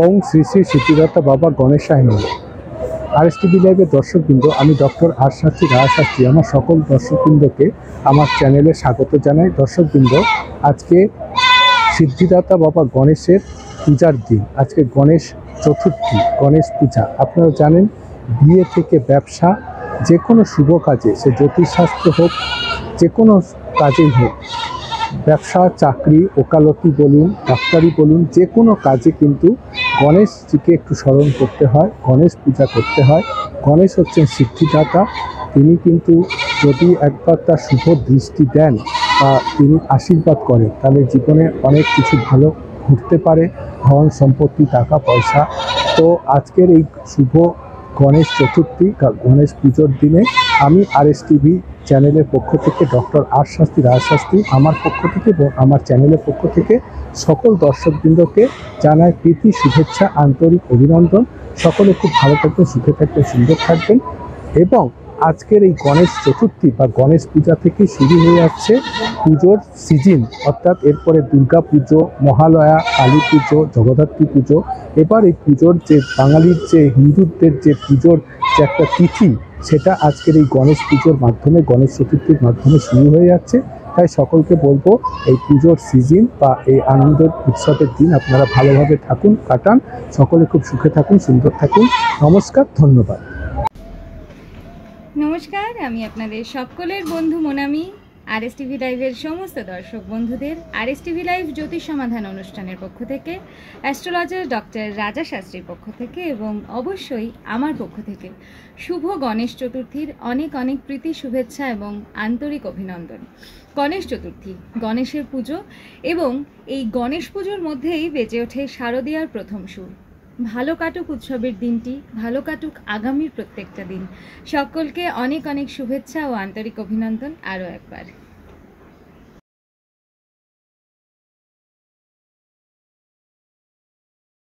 ওং শ্রী শ্রী সিদ্ধিদাতা বাবা গণেশায় নমঃ। আরএসটিভি লাইভের দর্শকবৃন্দ, আমি ডক্টর আর শাস্ত্রী রায় শাস্ত্রী আমার সকল দর্শকবৃন্দকে আমার চ্যানেলে স্বাগত জানাই। দর্শকবৃন্দ, আজকে সিদ্ধিদাতা বাবা গণেশের পূজার দিন। আজকে গণেশ চতুর্থী, গণেশ পূজা। আপনারা জানেন, বিয়ে থেকে ব্যবসা, যে কোনো শুভ কাজে, সে জ্যোতিষশাস্ত্র হোক, যে কোনো কাজেই হোক, ব্যবসা, চাকরি, ওকালতি বলুন, ডাক্তারি বলুন, যে কোনো কাজে কিন্তু গণেশজিকে একটু স্মরণ করতে হয়, গণেশ পূজা করতে হয়। গণেশ হচ্ছেন সিদ্ধিদাতা। তিনি কিন্তু যদি একবার তার শুভ দৃষ্টি দেন বা তিনি আশীর্বাদ করেন, তাহলে জীবনে অনেক কিছু ভালো ঘটতে পারে, ধন সম্পত্তি, টাকা পয়সা। তো আজকের এই শুভ গণেশ চতুর্থী, গণেশ পুজোর দিনে আমি আরএসটিভি চ্যানেলের পক্ষ থেকে, ডক্টর আর শাস্ত্রী রায় শাস্ত্রী আমার পক্ষ থেকে এবং আমার চ্যানেলের পক্ষ থেকে সকল দর্শকবৃন্দকে জানাই প্রীতি, শুভেচ্ছা, আন্তরিক অভিনন্দন। সকলে খুব ভালো থাকবেন, সুখে থাকবেন, সুন্দর থাকবেন। এবং আজকের এই গণেশ চতুর্থী বা গণেশ পূজা থেকে শুরু হয়ে যাচ্ছে পুজোর সিজন, অর্থাৎ এরপরে দুর্গা পুজো, মহালয়া, কালী পুজো, জগদ্ধাত্রী পুজো। এবার এই পুজোর যে বাঙালির, যে হিন্দুদের যে পুজোর যে একটা তিথি, সেটা আজকের এই গণেশ পুজোর মাধ্যমে, গণেশ চতুর্থীর মাধ্যমে শুরু হয়ে যাচ্ছে। তাই সকলকে বলবো, এই পুজোর সিজন বা এই আনন্দের উৎসবের দিন আপনারা ভালোভাবে থাকুন, কাটান। সকলে খুব সুখে থাকুন, সুন্দর থাকুন। নমস্কার, ধন্যবাদ। নমস্কার, আমি আপনাদের সকলের বন্ধু মোনামি। আরএসটিভি লাইভের সমস্ত দর্শক বন্ধুদের আরএসটিভি লাইভ জ্যোতিষ সমাধান অনুষ্ঠানের পক্ষ থেকে, অ্যাস্ট্রোলজার ডক্টর রাজা শাস্ত্রীর পক্ষ থেকে এবং অবশ্যই আমার পক্ষ থেকে শুভ গণেশ চতুর্থীর অনেক অনেক প্রীতি, শুভেচ্ছা এবং আন্তরিক অভিনন্দন। গণেশ চতুর্থী, গণেশের পুজো, এবং এই গণেশ পুজোর মধ্যেই বেজে ওঠে শারদীয়ার প্রথম সুর। ভালো কাটুক উৎসবের দিনটি, ভালো কাটুক আগামীর প্রত্যেকটা দিন। সকলকে অনেক অনেক শুভেচ্ছা ও আন্তরিক অভিনন্দন আরও একবার।